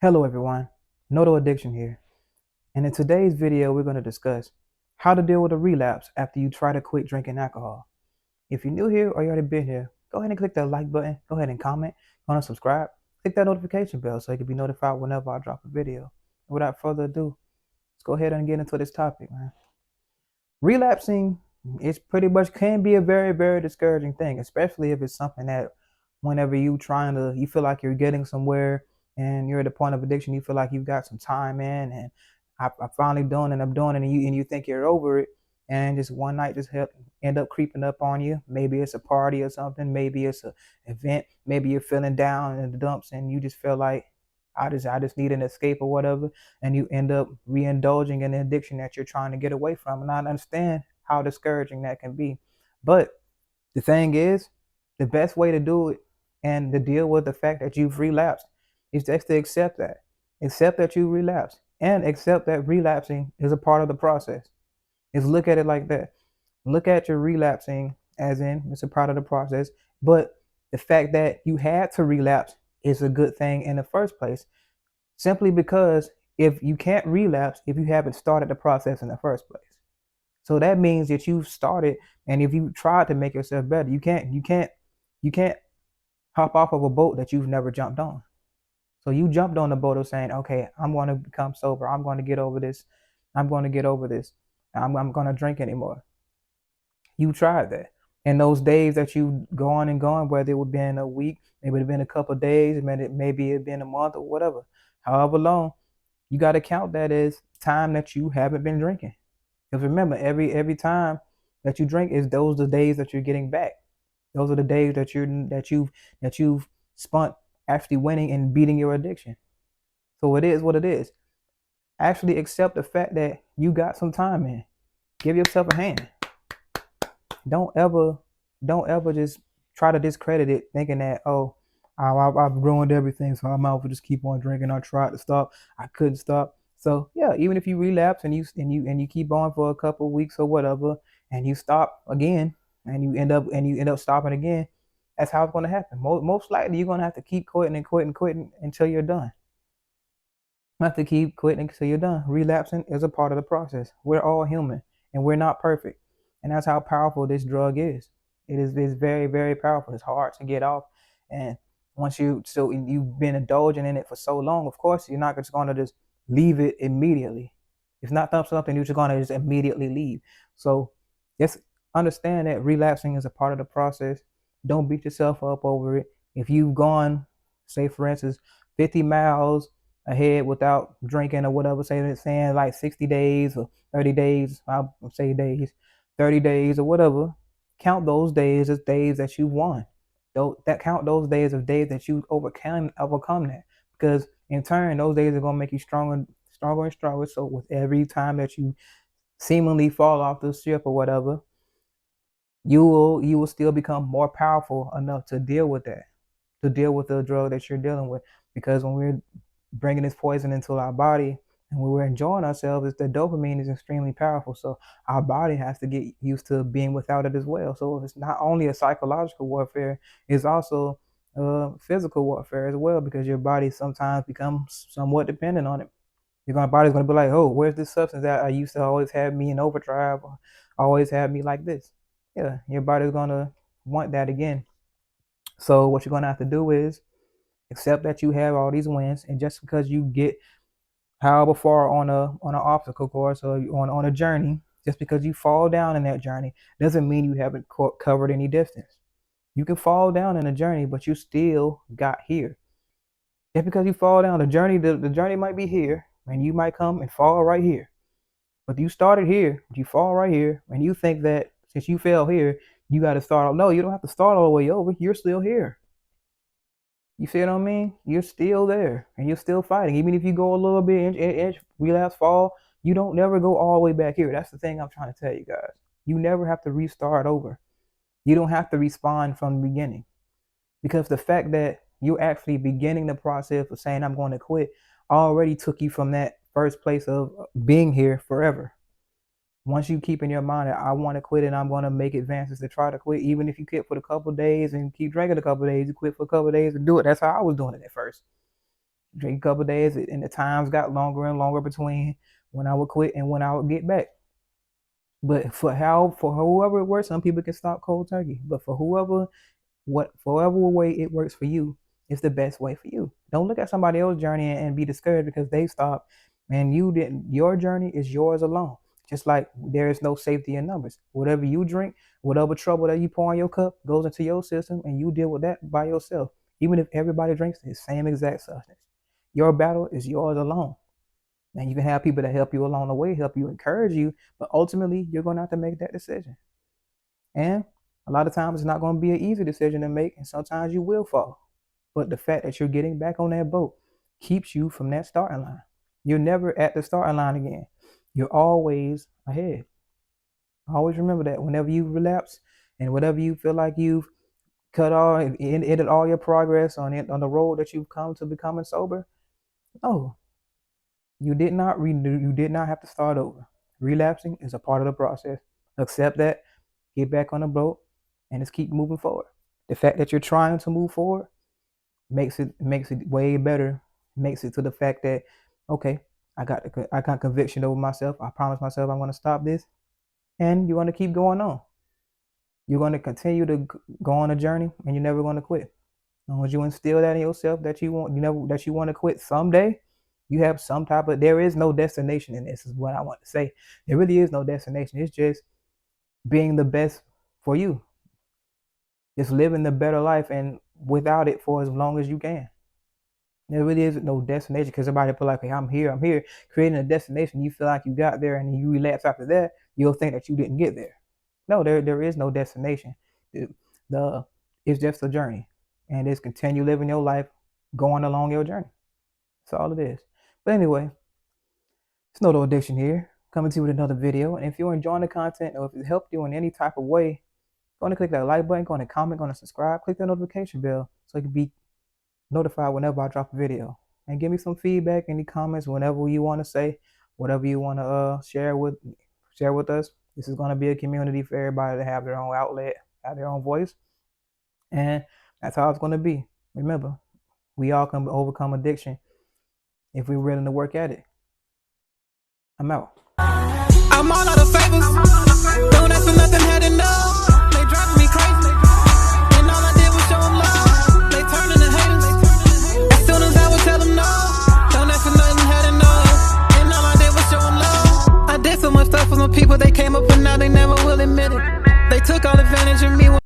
Hello everyone, Noto Addiction here, and in today's video we're going to discuss how to deal with a relapse after you try to quit drinking alcohol. If you're new here or you already been here, go ahead and click that like button, go ahead and comment, go and subscribe, click that notification bell so you can be notified whenever I drop a video. And without further ado, let's go ahead and get into this topic, man. Relapsing is pretty much can be a very discouraging thing, especially if it's something that whenever you feel like you're getting somewhere and you're at the point of addiction, you feel like you've got some time in and I'm finally doing it, I'm doing it, and you think you're over it, and just one night just end up creeping up on you. Maybe it's a party or something, maybe it's a event, maybe you're feeling down in the dumps and you just feel like I just need an escape or whatever, and you end up re-indulging in the addiction that you're trying to get away from. And I understand how discouraging that can be. But the thing is, the best way to do it and to deal with the fact that you've relapsed is just to accept that. Accept that you relapsed and accept that relapsing is a part of the process. Is look at it like that. Look at your relapsing as in it's a part of the process. But the fact that you had to relapse is a good thing in the first place, simply because if you can't relapse if you haven't started the process in the first place. So that means that you've started, and if you tried to make yourself better, you can't hop off of a boat that you've never jumped on. So you jumped on the boat of saying, okay, I'm going to become sober. I'm going to get over this. I'm going to get over this. I'm going to drink anymore. You tried that. And those days that you gone and gone, whether it would have been a week, maybe it have been a couple of days, maybe it been a month or whatever, however long, you got to count that as time that you haven't been drinking. Because remember, every time that you drink is those are the days that you're getting back. Those are the days that you've spent actually winning and beating your addiction. So it is what it is. Actually accept the fact that you got some time in. Give yourself a hand. Don't ever just try to discredit it, thinking that I've ruined everything, so I might as well just keep on drinking. I tried to stop, I couldn't stop. So yeah, even if you relapse and you keep on for a couple of weeks or whatever, and you stop again, and you end up stopping again, that's how it's going to happen. Most likely, you're going to have to keep quitting and quitting until you're done. You have to keep quitting until you're done. Relapsing is a part of the process. We're all human, and we're not perfect, and that's how powerful this drug is. It's very powerful. It's hard to get off, and you've been indulging in it for so long, of course you're not just going to just leave it immediately. It's not something you're just going to just immediately leave. So just understand that relapsing is a part of the process. Don't beat yourself up over it. If you've gone, say for instance, 50 miles ahead without drinking or whatever, saying like 60 days or 30 days, I'll say days, 30 days or whatever, count those days as days that you won. Count those days as days that you overcome that, because in turn those days are going to make you stronger and stronger. So with every time that you seemingly fall off the ship or whatever, you will still become more powerful enough to deal with that, to deal with the drug that you're dealing with. Because when we're bringing this poison into our body and when we're enjoying ourselves, the dopamine is extremely powerful. So our body has to get used to being without it as well. So it's not only a psychological warfare, it's also physical warfare as well, because your body sometimes becomes somewhat dependent on it. Your body's going to be like, oh, where's this substance that I used to always have me in overdrive, or always have me like this? Yeah, your body's going to want that again. So what you're going to have to do is accept that you have all these wins, and just because you get however far on an obstacle course or on a journey, just because you fall down in that journey doesn't mean you haven't covered any distance. You can fall down in a journey, but you still got here. Just because you fall down the journey might be here, and you might come and fall right here. But you started here, you fall right here, and you think that since you fell here, you got to start. No, you don't have to start all the way over. You're still here. You see what I mean? You're still there, and you're still fighting. Even if you go a little bit, inch, relapse, fall, you don't never go all the way back here. That's the thing I'm trying to tell you guys. You never have to restart over. You don't have to respawn from the beginning, because the fact that you're actually beginning the process of saying I'm going to quit already took you from that first place of being here forever. Once you keep in your mind that I want to quit and I'm going to make advances to try to quit, even if you quit for a couple of days and keep drinking a couple of days, you quit for a couple of days and do it. That's how I was doing it at first. drink a couple days, and the times got longer and longer between when I would quit and when I would get back. But for whoever it works, some people can stop cold turkey. But for whatever way it works for you, it's the best way for you. Don't look at somebody else's journey and be discouraged because they stopped. Man, you didn't. Your journey is yours alone. Just like there is no safety in numbers. Whatever you drink, whatever trouble that you pour in your cup goes into your system, and you deal with that by yourself. Even if everybody drinks the same exact substance, your battle is yours alone. And you can have people that help you along the way, help you, encourage you, but ultimately you're going to have to make that decision. And a lot of times it's not going to be an easy decision to make, and sometimes you will fall. But the fact that you're getting back on that boat keeps you from that starting line. You're never at the starting line again. You're always ahead. Always remember that whenever you relapse and whatever you feel like you've cut off, ended all your progress on the road that you've come to becoming sober, no, you did not renew. You did not have to start over. Relapsing is a part of the process. Accept that, get back on the boat, and just keep moving forward. The fact that you're trying to move forward makes it way better. Makes it to the fact that, okay, I got conviction over myself. I promised myself I'm going to stop this, and you're going to keep going on. You're going to continue to go on a journey, and you're never going to quit. As long as you instill that in yourself that you want to quit someday, you have some type of, there is no destination in this, is what I want to say. There really is no destination. It's just being the best for you. Just living the better life and without it for as long as you can. There really is no destination because everybody feel like, hey, I'm here. Creating a destination, you feel like you got there and you relapse after that, you'll think that you didn't get there. No, there is no destination. It's just a journey. And it's continue living your life, going along your journey. That's all it is. But anyway, it's No Addiction here, coming to you with another video. And if you're enjoying the content or if it helped you in any type of way, go ahead and click that like button, go ahead and comment, go ahead and subscribe, click the notification bell so you can be notified whenever I drop a video. And give me some feedback, any comments, whenever you want to say, whatever you want to share with us. This is going to be a community for everybody to have their own outlet, have their own voice. And that's how it's going to be. Remember, we all can overcome addiction if we're willing to work at it. I'm out. I'm all out of favors. Don't ask for nothing, had enough.